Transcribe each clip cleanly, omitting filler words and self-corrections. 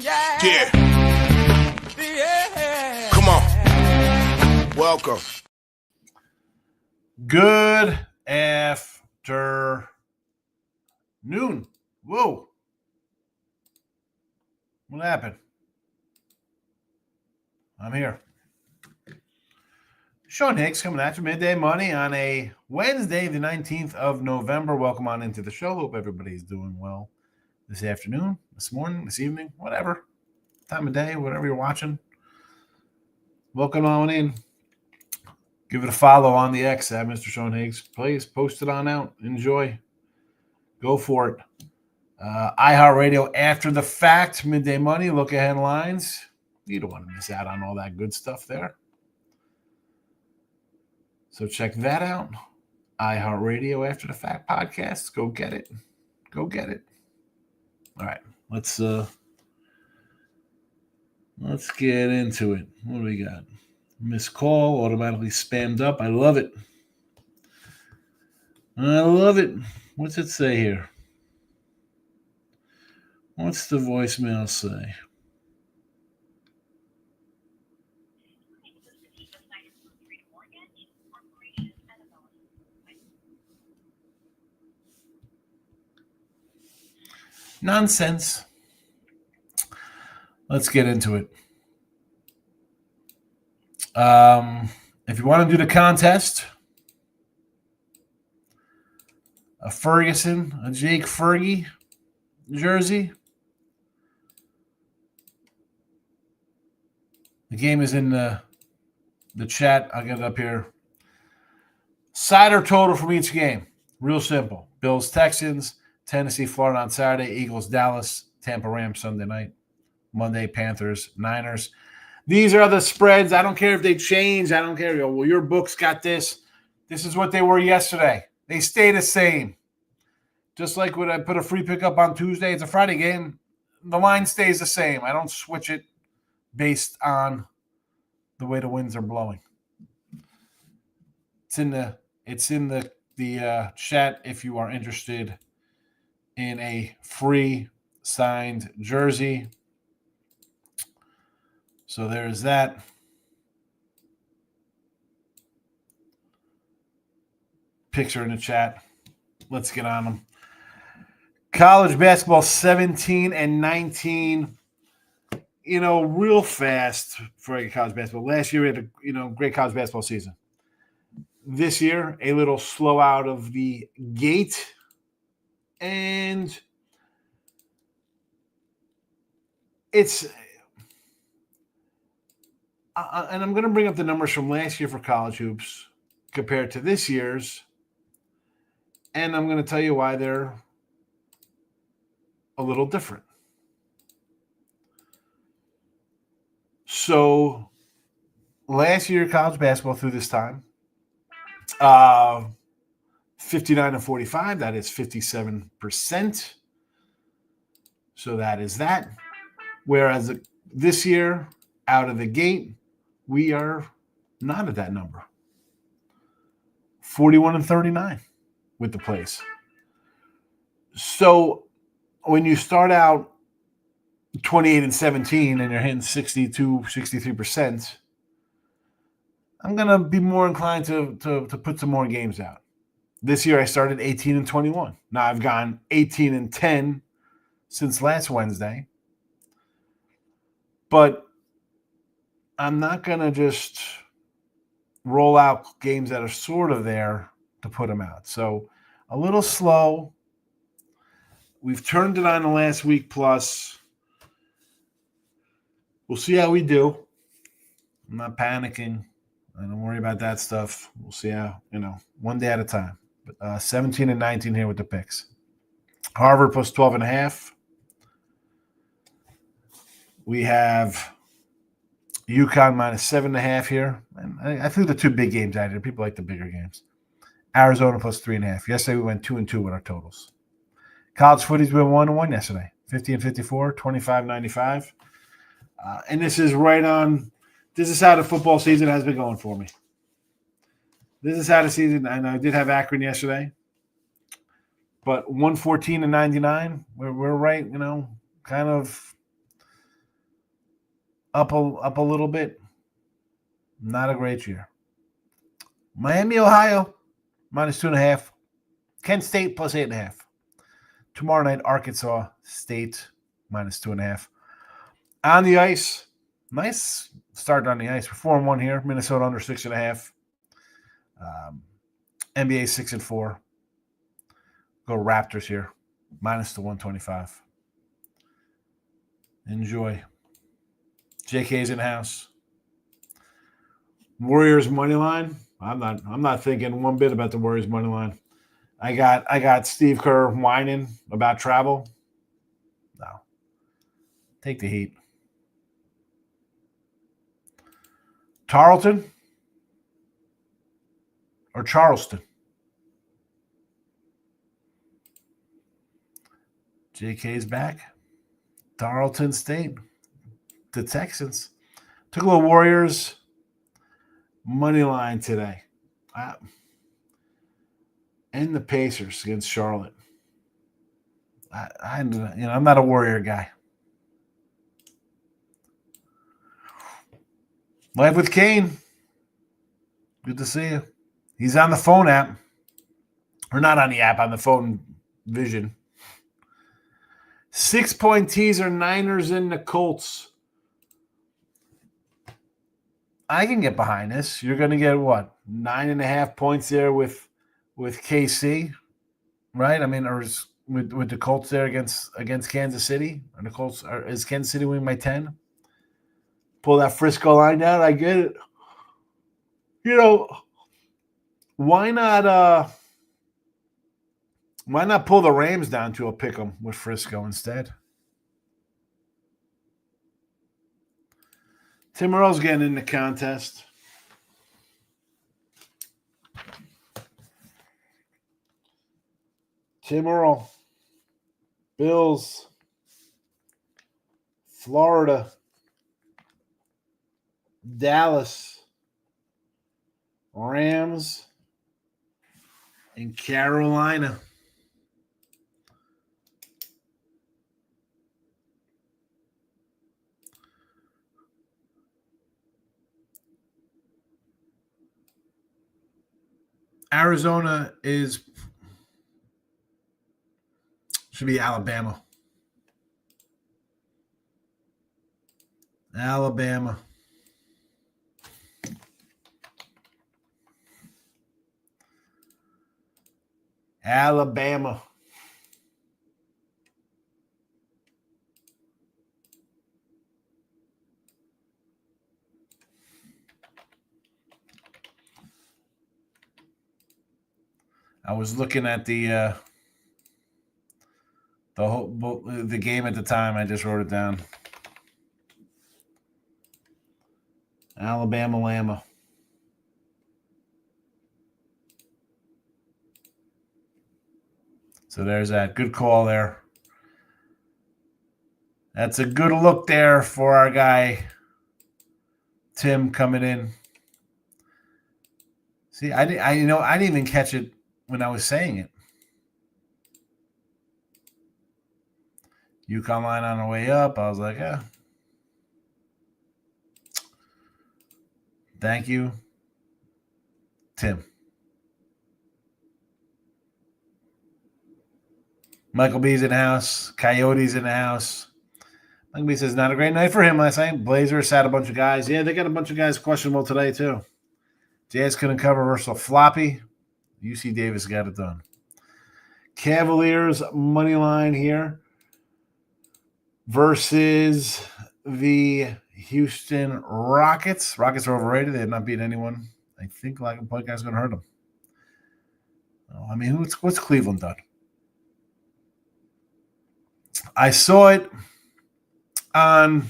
Yeah. Come on. Welcome. Good afternoon. Whoa. What happened? I'm here. Sean Higgs coming at you, Midday Money on a Wednesday, the 19th of November. Welcome on into the show. Hope everybody's doing well this afternoon, this morning, this evening, whatever time of day, whatever you're watching. Welcome on in. Give it a follow on the X at Mr. Sean Higgs. Please post it on out. Enjoy. Go for it. iHeartRadio after the fact, Midday Money, look ahead lines. You don't want to miss out on all that good stuff there. So check that out. iHeartRadio after the fact podcast. Go get it. Go get it. All right. Let's get into it. What do we got? Missed call, automatically spammed up. I love it. I love it. What's it say here? What's the voicemail say? Nonsense. Let's get into it. If you want to do the contest, a Ferguson, a Jake Fergie jersey. The game is in the chat. I'll get it up here. Side or total from each game. Real simple. Bills, Texans, Tennessee, Florida on Saturday, Eagles, Dallas, Tampa, Rams Sunday night, Monday, Panthers, Niners. These are the spreads. I don't care if they change. I don't care. Well, your book's got this. This is what they were yesterday. They stay the same. Just like when I put a free pick up on Tuesday, it's a Friday game. The line stays the same. I don't switch it based on the way the winds are blowing. It's in the chat if you are interested in a free signed jersey. So there's that. Picture in the chat. Let's get on them. College basketball 17-19. Real fast for college basketball. Last year we had a great college basketball season. This year, a little slow out of the gate. And and I'm going to bring up the numbers from last year for college hoops compared to this year's. And I'm going to tell you why they're a little different. So last year, college basketball through this time, 59-45, that is 57%. So that is that. Whereas this year, out of the gate, we are not at that number. 41-39 with the plays. So when you start out 28-17 and you're hitting 63%, I'm going to be more inclined to put some more games out. This year I started 18-21. Now I've gone 18-10 since last Wednesday. But I'm not going to just roll out games that are sort of there to put them out. So a little slow. We've turned it on the last week plus. We'll see how we do. I'm not panicking. I don't worry about that stuff. We'll see how, one day at a time. But 17-19 here with the picks. Harvard plus 12.5. We have UConn minus 7.5 here. And I threw the two big games out here. People like the bigger games. Arizona plus 3.5. Yesterday we went 2-2 with our totals. College footy's been 1-1 yesterday. 50-54, 25-95. And this is right on. This is how the football season has been going for me. This is how the season, and I did have Akron yesterday. But 114-99, we're right, kind of up a little bit. Not a great year. Miami, Ohio, -2.5. Kent State +8.5. Tomorrow night, Arkansas State -2.5. On the ice, nice start on the ice. We're 4-1 here. Minnesota under 6.5. NBA 6-4. Go Raptors here, -125. Enjoy. JK's in the house. Warriors money line. I'm not thinking one bit about the Warriors money line. I got Steve Kerr whining about travel. No. Take the Heat. Tarleton or Charleston? JK's back. Tarleton State. The Texans. Took a little Warriors money line today. And the Pacers against Charlotte. I'm not a Warrior guy. Live with Kane. Good to see you. He's on the phone app. Or not on the app, on the phone vision. 6-point teaser, Niners in the Colts. I can get behind this. You're going to get what? 9.5 points there with KC, right? I mean, or with the Colts there against Kansas City? Or the Colts, or is Kansas City winning by 10? Pull that Frisco line down. I get it. Why not pull the Rams down to a pick 'em with Frisco instead? Tim Earle's getting in the contest. Tim Earle. Bills. Florida. Dallas. Rams. And Carolina. Arizona should be Alabama. Alabama. Alabama. I was looking at the game at the time. I just wrote it down. Alabama Llama. So there's that. Good call there. That's a good look there for our guy Tim coming in. See, I didn't even catch it when I was saying it. UConn line on the way up. I was like, thank you, Tim. Michael B's in the house. Coyotes in the house. Michael B says, not a great night for him last night. Blazers had a bunch of guys. Yeah, they got a bunch of guys questionable today, too. Jazz couldn't cover versus Floppy. UC Davis got it done. Cavaliers money line here versus the Houston Rockets. Rockets are overrated. They have not beat anyone. I think like a podcast is going to hurt them. I mean, what's Cleveland done? I saw it on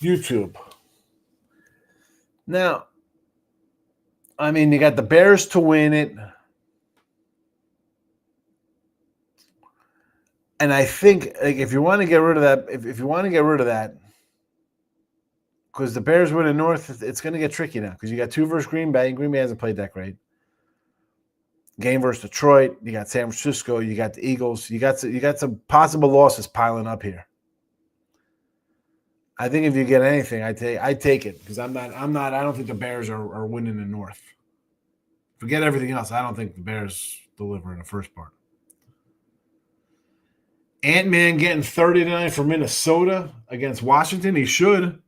YouTube. Now, I mean, you got the Bears to win it. And I think if you want to get rid of that, if you want to get rid of that, because the Bears win in North, it's going to get tricky now because you got 2 versus Green Bay, and Green Bay hasn't played that great. Game versus Detroit, you got San Francisco, you got the Eagles, you got some possible losses piling up here. I think if you get anything, I take it because I don't think the Bears are winning the North. Forget everything else. I don't think the Bears deliver in the first part. Ant-Man getting 39 for Minnesota against Washington. He should.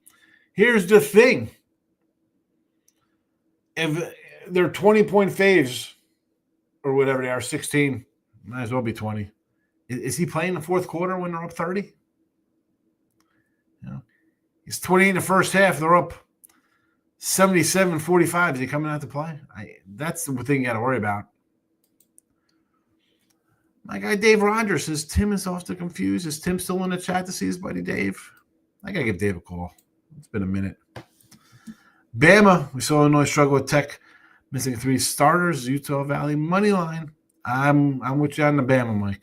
Here's the thing. If they're 20-point faves or whatever they are, 16, might as well be 20. Is he playing the fourth quarter when they're up 30? He's 28 in the first half. They're up 77-45. Is he coming out to play? That's the thing you got to worry about. My guy Dave Rogers says Tim is often confused. Is Tim still in the chat to see his buddy Dave? I got to give Dave a call. It's been a minute. Bama, we saw Illinois struggle with Tech, missing 3 starters. Utah Valley money line. I'm with you on the Bama, Mike.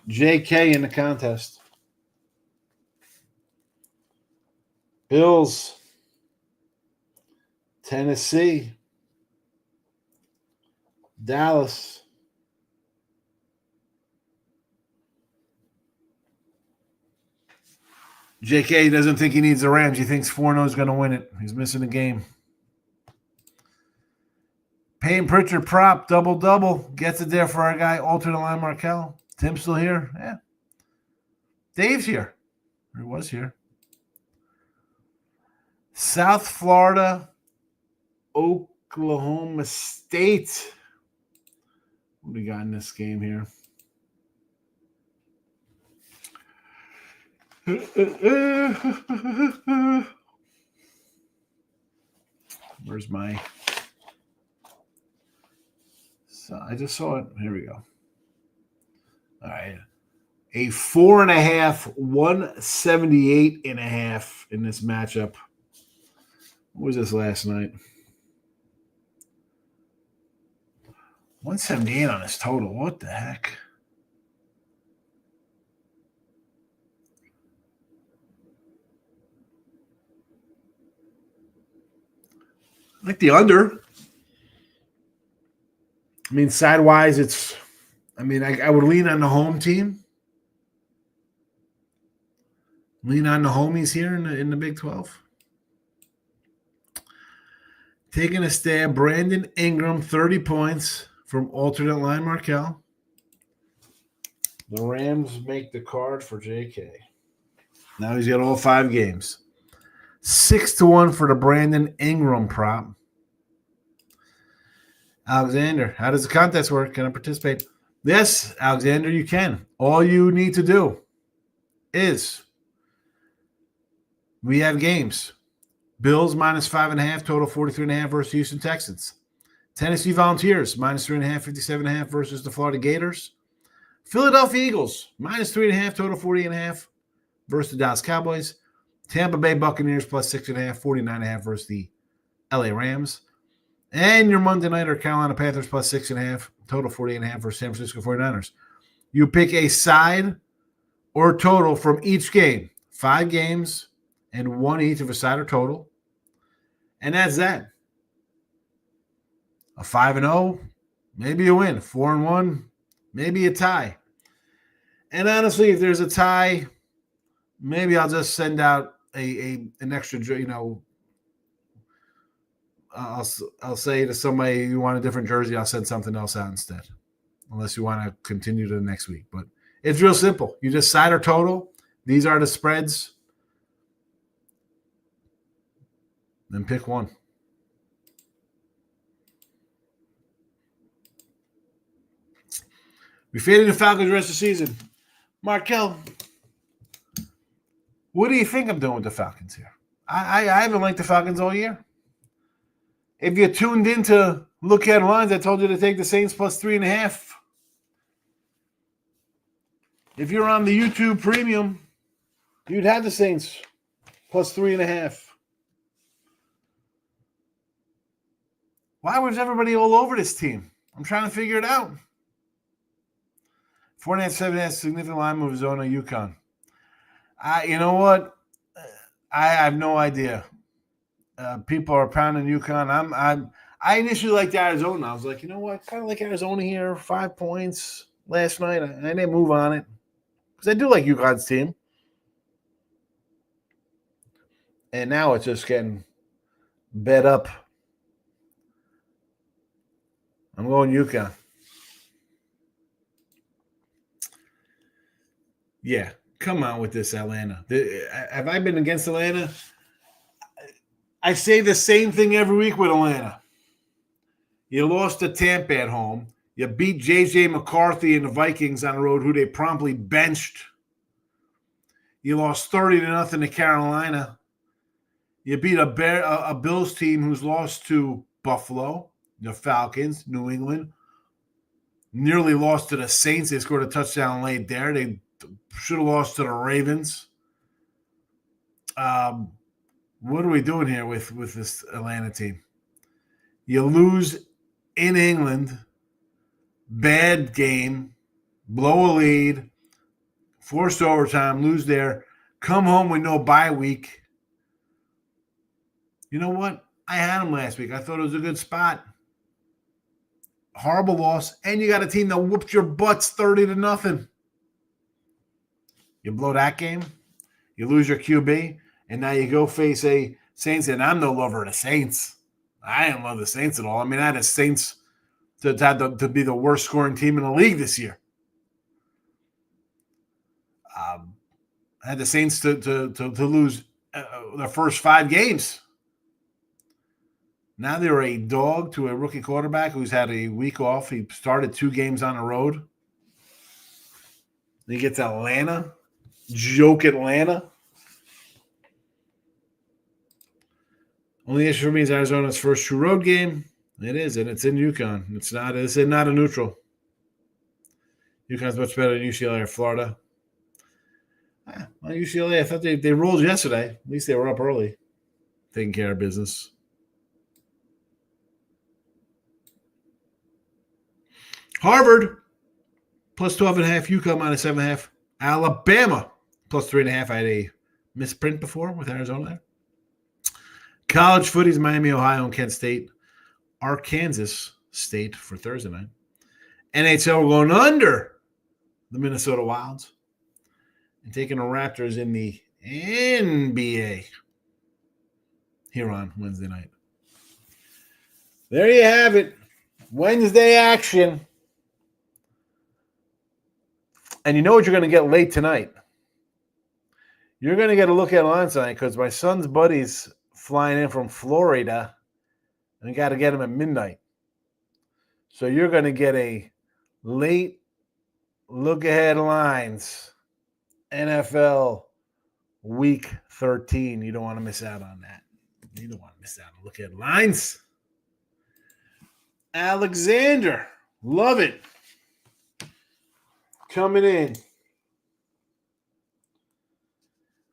JK in the contest. Bills, Tennessee, Dallas, JK doesn't think he needs the Rams. He thinks 4-0 is going to win it. He's missing a game. Payne Pritchard prop, double-double. Gets it there for our guy, alternate line Markel. Tim's still here? Yeah. Dave's here. Or he was here. South Florida, Oklahoma State. What do we got in this game here? Where's my... So I just saw it. Here we go. All right. A 4.5, 178.5 in this matchup. What was this last night? 178 on his total. What the heck? I like the under. I mean, sidewise, it's. I mean, I would lean on the home team. Lean on the homies here in the Big 12. Taking a stab, Brandon Ingram, 30 points from alternate line Markel. The Rams make the card for JK. Now he's got all 5 games. 6-1 for the Brandon Ingram prop. Alexander, how does the contest work? Can I participate? Yes, Alexander, you can. All you need to do is we have games. Bills minus 5.5, total 43.5 versus Houston Texans. Tennessee Volunteers minus 3.5, 57.5 versus the Florida Gators. Philadelphia Eagles minus 3.5, total 40.5 versus the Dallas Cowboys. Tampa Bay Buccaneers plus 6.5, 49.5 versus the LA Rams. And your Monday nighter Carolina Panthers plus 6.5, total 48.5 versus San Francisco 49ers. You pick a side or total from each game. 5 games and 1 each of a side or total. And that's that. A 5-0, maybe a win. 4-1, maybe a tie. And honestly, if there's a tie, maybe I'll just send out an extra, I'll say to somebody, you want a different jersey, I'll send something else out instead. Unless you want to continue to the next week. But it's real simple. You just side or total. These are the spreads. Then pick one. We faded the Falcons the rest of the season. Markel, what do you think I'm doing with the Falcons here? I haven't liked the Falcons all year. If you tuned in to look at lines, I told you to take the Saints plus 3.5. If you're on the YouTube Premium, you'd have the Saints plus 3.5. Why was everybody all over this team? I'm trying to figure it out. 4.5, 7.5, significant line move, Arizona, UConn. You know what? I have no idea. People are pounding UConn. I initially liked Arizona. I was like, you know what? Kind of like Arizona here. 5 points last night. I didn't move on it because I do like UConn's team. And now it's just getting bed up. I'm going UConn. Yeah, come on with this, Atlanta. Have I been against Atlanta? I say the same thing every week with Atlanta. You lost to Tampa at home. You beat J.J. McCarthy and the Vikings on the road, who they promptly benched. You lost 30-0 to Carolina. You beat a Bills team who's lost to Buffalo, the Falcons, New England. Nearly lost to the Saints. They scored a touchdown late there. They should have lost to the Ravens. What are we doing here with this Atlanta team? You lose in England, bad game, blow a lead, forced overtime, lose there, come home with no bye week. You know what? I had them last week. I thought it was a good spot. Horrible loss, and you got a team that whooped your butts 30-0. You blow that game, you lose your QB, and now you go face a Saints, and I'm no lover of the Saints. I didn't love the Saints at all. I mean, I had the Saints to be the worst scoring team in the league this year. I had the Saints to lose their first 5 games. Now they're a dog to a rookie quarterback who's had a week off. He started 2 games on the road. Then he gets Atlanta. Joke Atlanta. Only issue for me is Arizona's first true road game. It is, and it's in UConn. It's not a neutral. UConn's much better than UCLA or Florida. Well, UCLA, I thought they rolled yesterday. At least they were up early, taking care of business. Harvard, plus 12.5. UConn, minus 7.5. Alabama, plus 3.5. I had a misprint before with Arizona there. College footies, Miami, Ohio, and Kent State. Arkansas State for Thursday night. NHL, we're going under the Minnesota Wilds and taking the Raptors in the NBA here on Wednesday night. There you have it. Wednesday action. And you know what you're going to get late tonight? You're going to get a look at lines tonight because my son's buddy's flying in from Florida, and you got to get him at midnight. So you're going to get a late look-ahead lines, NFL Week 13. You don't want to miss out on that. You don't want to miss out on look-ahead lines. Alexander, love it. Coming in.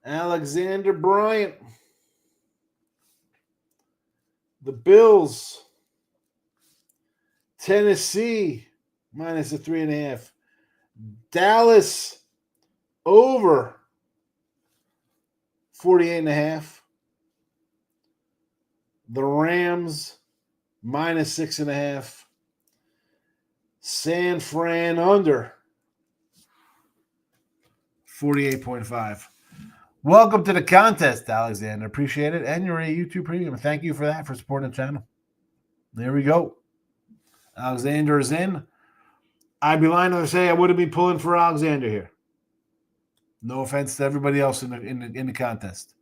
Alexander Bryant. The Bills. Tennessee, minus a 3.5. Dallas, over 48.5. The Rams, minus 6.5. San Fran, under 48.5. Welcome to the contest, Alexander. Appreciate it. And you're a YouTube premium. Thank you for that, for supporting the channel. There we go. Alexander is in. I'd be lying to say I wouldn't be pulling for Alexander here. No offense to everybody else in the contest.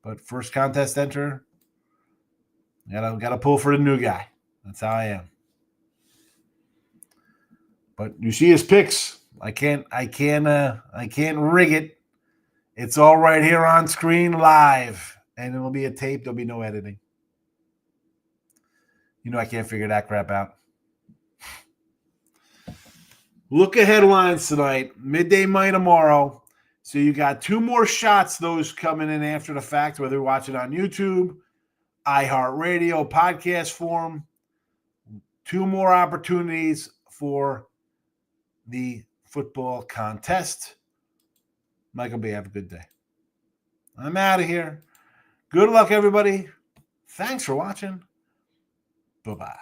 But first contest enter, gotta pull for the new guy. That's how I am. But you see his picks. I can't rig it. It's all right here on screen live, and it'll be a tape. There'll be no editing. You know I can't figure that crap out. Look at headlines tonight. Midday Money tomorrow. So you got 2 more shots, those coming in after the fact, whether you're watching on YouTube, iHeartRadio, podcast form. 2 more opportunities for the football contest. Michael B., have a good day. I'm out of here. Good luck, everybody. Thanks for watching. Bye-bye.